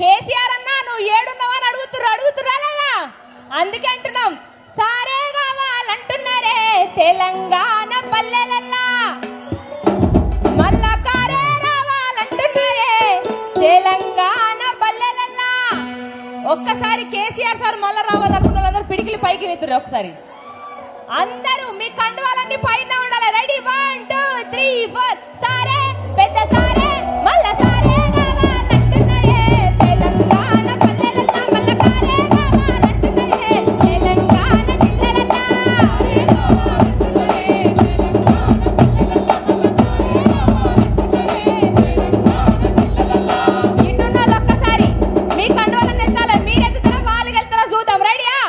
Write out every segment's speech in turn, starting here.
కేసీఆర్ అన్నా నువ్వు ఏడున్నావని అడుగుతుర్రా లేదా? అందుకే అంటున్నాం సారే కావాలంటున్నారే తెలంగాణ పల్లెలల్లా, మళ్ళా కారే రావాలంటున్నారే తెలంగాణ పల్లెలల్లా. ఒక్కసారి కేసీఆర్ సార్ మళ్ళా రావాలనుకున్న వాళ్ళందరూ పిడికిలి పైకి వెతుర్రు. ఒకసారి అందరూ మీ కండువాలన్నీ పైన ఉండాలి. రెడీ 1 2 3 4 సారే పెద్ద సారే మళ్ళా సారే కావాలంటున్నారే తెలంగాణ పల్లెలల్లా, మళ్ళా కారే కావాలంటున్నారే తెలంగాణ జిల్లలల్లా. ఇటున్న ఒక్కసారి మీ కండువాలన్నీ ఎత్తాలి. మీరు ఎత్తుతారా వాళ్ళు వెళ్తారా చూద్దాం. రెడీయా?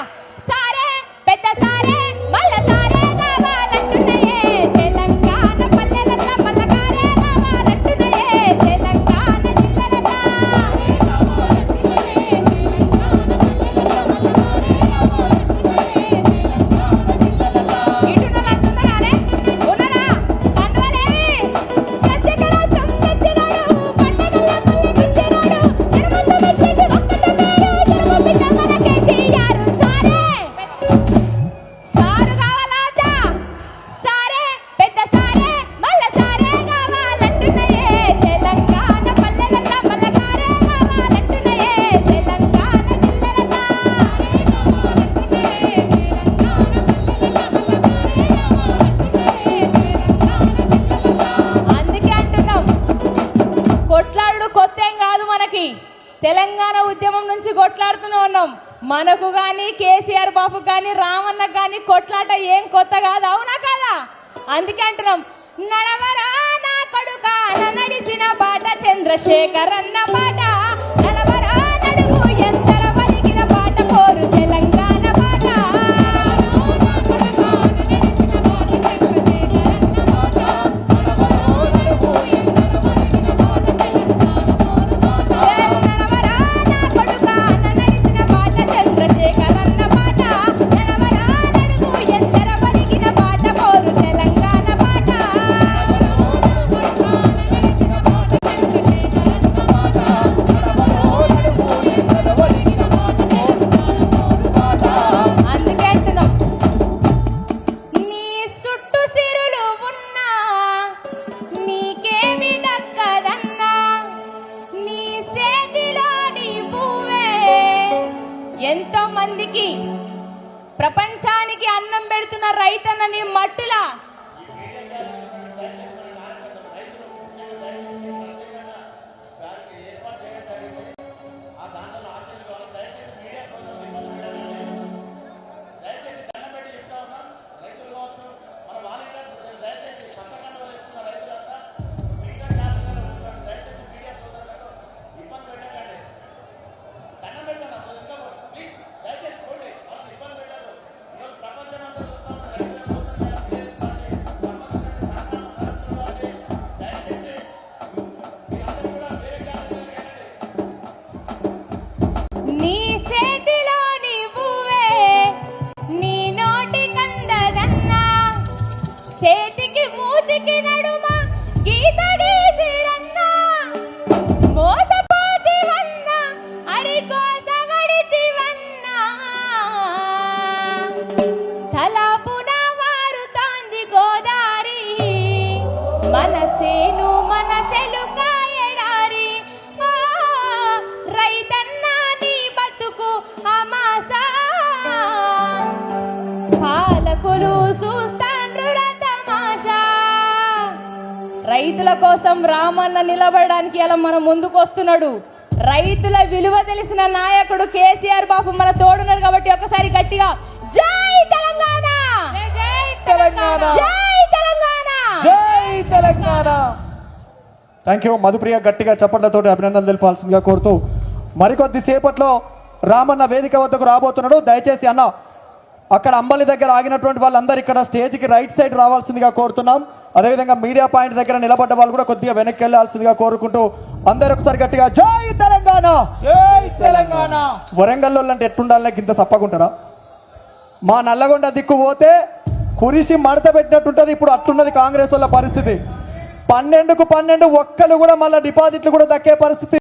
సారే పెద్ద సారే మళ్ళా సారే కావాలంటున్నాయే తెలంగాణ పల్లెలల్లా, మళ్ళా కారే కావాలంటున్నాయే తెలంగాణ జిల్లలల్లా. ఇటున్నోళ్ళు అంటున్నారానే? ఉన్నారా? కండువాలేవి? ప్రత్యేక రాష్ట్రం తెచ్చినాడు, పండగల్ల పల్లెకొచ్చినాడు, జనమంతా మెచ్చేటి ఒక్కటే పేరు, జనమ బిడ్డ మన కేసీఆర్. సారు కావాలాదా? సారే పెద్ద సారే మళ్ళా సారే కావాలంటున్నాయే తెలంగాణ పల్లెలల్లా, మళ్ళా కారే కావాలంటున్నాయే తెలంగాణ జిల్లలల్లా. అందుకే అంటున్నాం కొట్లాడు కొత్త ఏం కాదు మనకి. తెలంగాణ ఉద్యమం నుంచి కొట్లాడుతూనే ఉన్నాం. మనకు గాని కేసీఆర్ బాబు గాని రామన్నకు గాని కొట్లాట ఏం కొత్త కాదు. అవునా కాదా? అందుకే అంటున్నాం నడవరా నా కొడుకా నడిచిన బాట చంద్రశేఖర్ అన్న బాట, నడవరా నడుగు ఎందర వలిగిన బాట కోరు తెలంగాణ బాట. నడవరా నా కొడుకా నడిచిన బాట చంద్రశేఖర్ అన్న బాట, నడవరా నడుగు ఎందర వలిగిన బాట కోరు తెలంగాణ బాట. అందుకే అంటున్నాం నీ చుట్టూ సిరులు ఉన్నా నీకేమి దక్కదన్నా, నీ చేతిలోని పువ్వే ఎంతో మందికి ప్రపంచానికి అన్నం పెడుతున్న రైతన్నని మట్టిలా నీ చేతిలోని పువ్వే నీ నోటి కందదన్నా, చేతికి మూతికి నడుమ గీత గీసిరన్నా, మోసపోతివన్నా అరికోసబడితివన్నా, తలపున మారుతాంది గోదారి మనసేను మనసెలుక ఎడారి. ఆ రైతన్నా నీ బతుకు అమాసా, పాలకులు చూస్తాండ్రు తమాషా. రైతుల కోసం రామన్న నిలబడడానికి అలా మన ముందుకు వస్తున్నాడు. రైతుల విలువ తెలిసిన నాయకుడు కేసీఆర్ బాబు మన తోడున్నాడు. కాబట్టి ఒకసారి గట్టిగా జై తెలంగాణ, జై తెలంగాణ, జై తెలంగాణ, జై తెలంగాణ. Thank you Madhupriya. గట్టిగా చప్పట్లతో అభినందనలు తెలిపాల్సిందిగా కోరుతూ మరికొద్ది సేపట్లో రామన్న వేదిక వద్దకు రాబోతున్నాడు. దయచేసి అన్న అక్కడ అంబలి దగ్గర ఆగినటువంటి వాళ్ళందరూ ఇక్కడ స్టేజ్కి రైట్ సైడ్ రావాల్సిందిగా కోరుతున్నాం. అదేవిధంగా మీడియా పాయింట్ దగ్గర నిలబడ్డ వాళ్ళు కూడా కొద్దిగా వెనక్కి వెళ్లాల్సిందిగా కోరుకుంటూ అందరూ ఒకసారి గట్టిగా జై తెలంగాణ, జై తెలంగాణ. వరంగల్లో అంటే ఎట్టుండాలనే ఇంత సప్పకుంటారా? మా నల్లగొండ దిక్కు పోతే కురిసి మడత పెట్టినట్టుంటది. ఇప్పుడు అట్లున్నది కాంగ్రెస్ వాళ్ళ పరిస్థితి. 12కు 12 ఒక్కలు కూడా మళ్ళీ డిపాజిట్లు కూడా దక్కే పరిస్థితి.